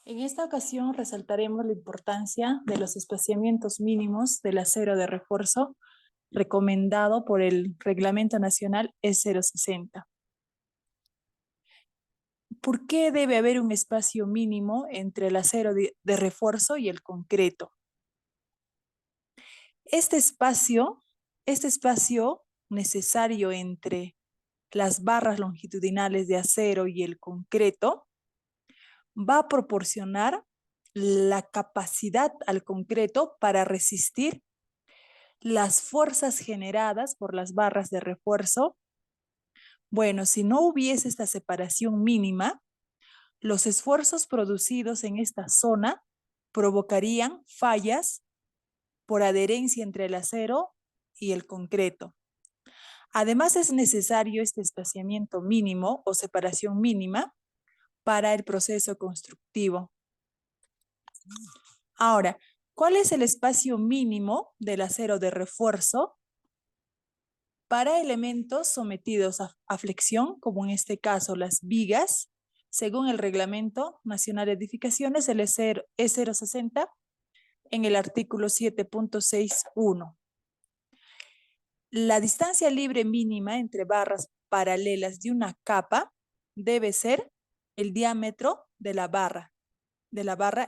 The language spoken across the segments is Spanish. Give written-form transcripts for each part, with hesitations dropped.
En esta ocasión resaltaremos la importancia de los espaciamientos mínimos del acero de refuerzo recomendado por el Reglamento Nacional E060. ¿Por qué debe haber un espacio mínimo entre el acero de refuerzo y el concreto? Este espacio, este espacio necesario entre las barras longitudinales de acero y el concreto va a proporcionar la capacidad al concreto para resistir las fuerzas generadas por las barras de refuerzo. Bueno, si no hubiese esta separación mínima, los esfuerzos producidos en esta zona provocarían fallas por adherencia entre el acero y el concreto. Además, es necesario este espaciamiento mínimo o separación mínima para el proceso constructivo. Ahora, ¿cuál es el espacio mínimo del acero de refuerzo para elementos sometidos a flexión, como en este caso las vigas, según el Reglamento Nacional de Edificaciones, el E060, en el artículo 7.61? La distancia libre mínima entre barras paralelas de una capa debe ser el diámetro de la barra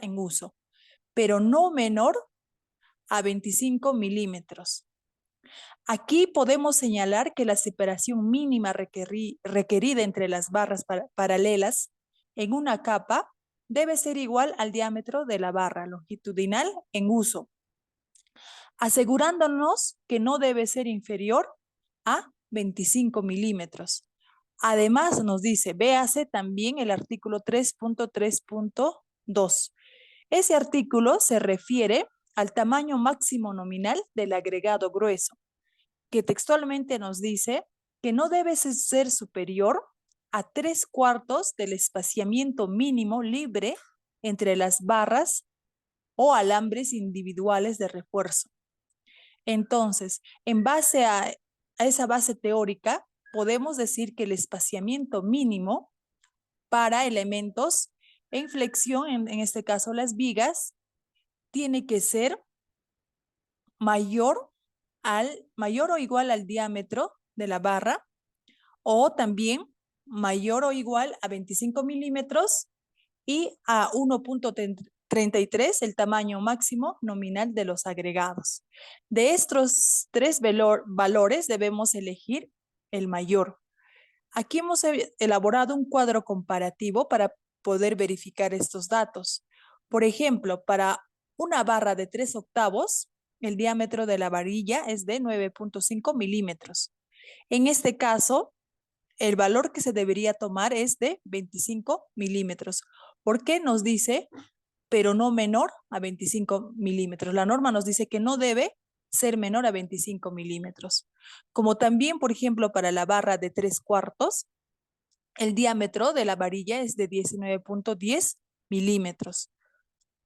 en uso, pero no menor a 25 milímetros. Aquí podemos señalar que la separación mínima requerida entre las barras paralelas en una capa debe ser igual al diámetro de la barra longitudinal en uso, asegurándonos que no debe ser inferior a 25 milímetros. Además, nos dice, véase también el artículo 3.3.2. Ese artículo se refiere al tamaño máximo nominal del agregado grueso, que textualmente nos dice que no debe ser superior a 3/4 del espaciamiento mínimo libre entre las barras o alambres individuales de refuerzo. Entonces, en base a esa base teórica, podemos decir que el espaciamiento mínimo para elementos en flexión, en este caso las vigas, tiene que ser mayor o igual al diámetro de la barra, o también mayor o igual a 25 milímetros y a 1.33 el tamaño máximo nominal de los agregados. De estos tres valores debemos elegir el mayor. Aquí hemos elaborado un cuadro comparativo para poder verificar estos datos. Por ejemplo, para una barra de 3/8, el diámetro de la varilla es de 9.5 milímetros. En este caso, el valor que se debería tomar es de 25 milímetros. ¿Por qué nos dice, pero no menor a 25 milímetros? La norma nos dice que no debe ser menor a 25 milímetros. Como también, por ejemplo, para la barra de 3/4, el diámetro de la varilla es de 19.10 milímetros.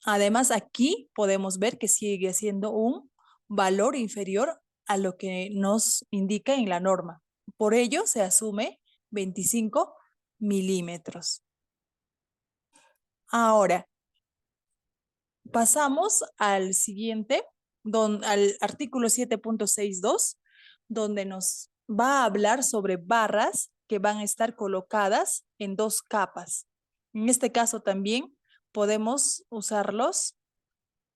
Además, aquí podemos ver que sigue siendo un valor inferior a lo que nos indica en la norma. Por ello, se asume 25 milímetros. Ahora, pasamos al siguiente, al artículo 7.62, donde nos va a hablar sobre barras que van a estar colocadas en dos capas. En este caso también podemos usarlos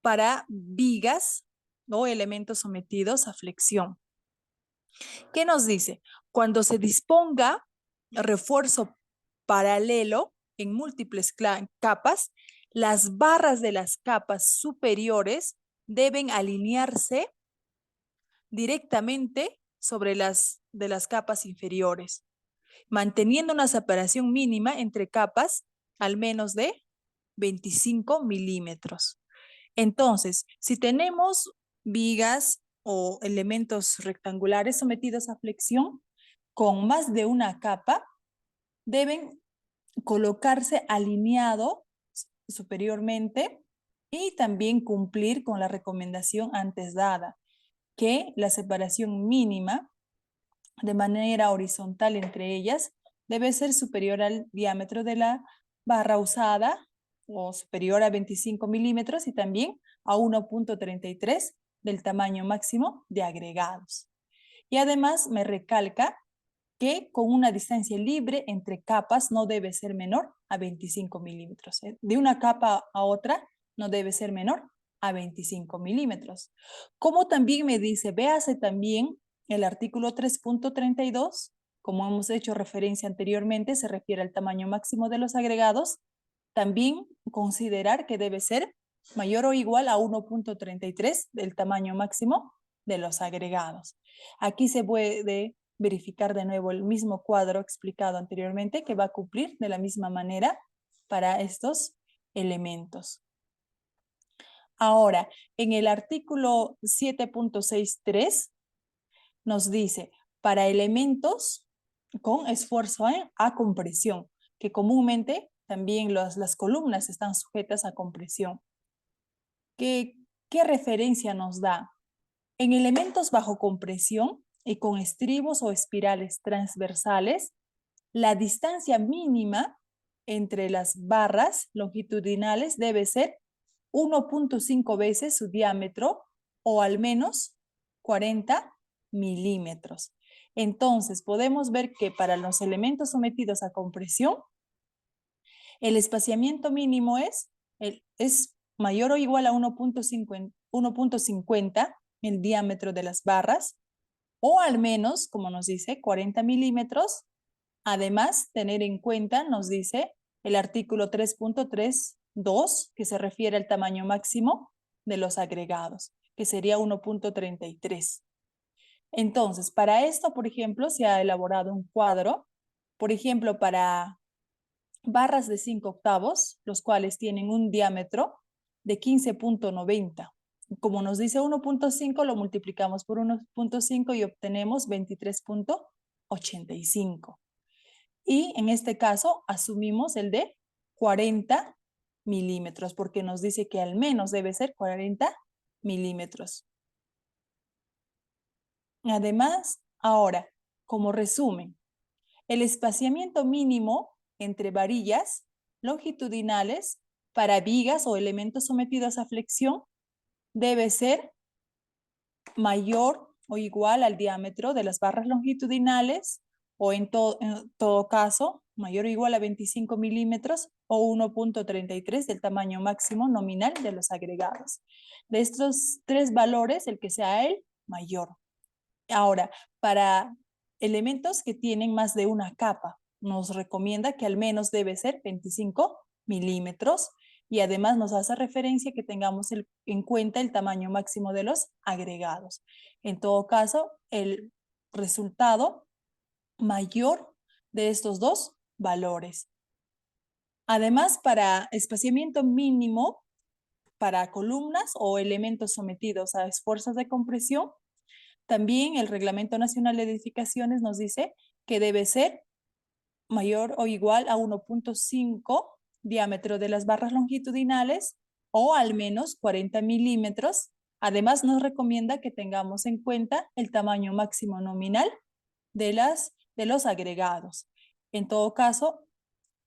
para vigas o elementos sometidos a flexión. ¿Qué nos dice? Cuando se disponga refuerzo paralelo en múltiples capas, las barras de las capas superiores deben alinearse directamente sobre las de las capas inferiores, manteniendo una separación mínima entre capas al menos de 25 milímetros. Entonces, si tenemos vigas o elementos rectangulares sometidos a flexión con más de una capa, deben colocarse alineado superiormente y también cumplir con la recomendación antes dada, que la separación mínima de manera horizontal entre ellas debe ser superior al diámetro de la barra usada o superior a 25 milímetros y también a 1.33 del tamaño máximo de agregados. Y además me recalca que con una distancia libre entre capas no debe ser menor a 25 milímetros. De una capa a otra no debe ser menor a 25 milímetros. Como también me dice, véase también el artículo 3.32, como hemos hecho referencia anteriormente, se refiere al tamaño máximo de los agregados. También considerar que debe ser mayor o igual a 1.33 del tamaño máximo de los agregados. Aquí se puede verificar de nuevo el mismo cuadro explicado anteriormente que va a cumplir de la misma manera para estos elementos. Ahora, en el artículo 7.63 nos dice, para elementos con esfuerzo a compresión, que comúnmente también las columnas están sujetas a compresión. ¿Qué referencia nos da? En elementos bajo compresión y con estribos o espirales transversales, la distancia mínima entre las barras longitudinales debe ser 1.5 veces su diámetro o al menos 40 milímetros. Entonces, podemos ver que para los elementos sometidos a compresión, el espaciamiento mínimo es mayor o igual a 1.50 el diámetro de las barras, o al menos, como nos dice, 40 milímetros. Además, tener en cuenta, nos dice el artículo 3.32, que se refiere al tamaño máximo de los agregados, que sería 1.33. Entonces, para esto, por ejemplo, se ha elaborado un cuadro, por ejemplo, para barras de 5 octavos, los cuales tienen un diámetro de 15.90. Como nos dice 1.5, lo multiplicamos por 1.5 y obtenemos 23.85. Y en este caso asumimos el de 40 milímetros, porque nos dice que al menos debe ser 40 milímetros. Además, ahora, como resumen, el espaciamiento mínimo entre varillas longitudinales para vigas o elementos sometidos a flexión debe ser mayor o igual al diámetro de las barras longitudinales o en todo caso mayor o igual a 25 milímetros o 1.33 del tamaño máximo nominal de los agregados. De estos tres valores, el que sea el mayor. Ahora, para elementos que tienen más de una capa, nos recomienda que al menos debe ser 25 milímetros y además nos hace referencia que tengamos en cuenta el tamaño máximo de los agregados. En todo caso, el resultado mayor de estos dos valores. Además, para espaciamiento mínimo para columnas o elementos sometidos a esfuerzos de compresión, también el Reglamento Nacional de Edificaciones nos dice que debe ser mayor o igual a 1.5 diámetro de las barras longitudinales o al menos 40 milímetros. Además, nos recomienda que tengamos en cuenta el tamaño máximo nominal de los agregados. En todo caso,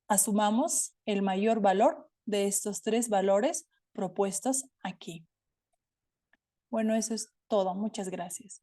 asumamos el mayor valor de estos tres valores propuestos aquí. Bueno, eso es todo. Muchas gracias.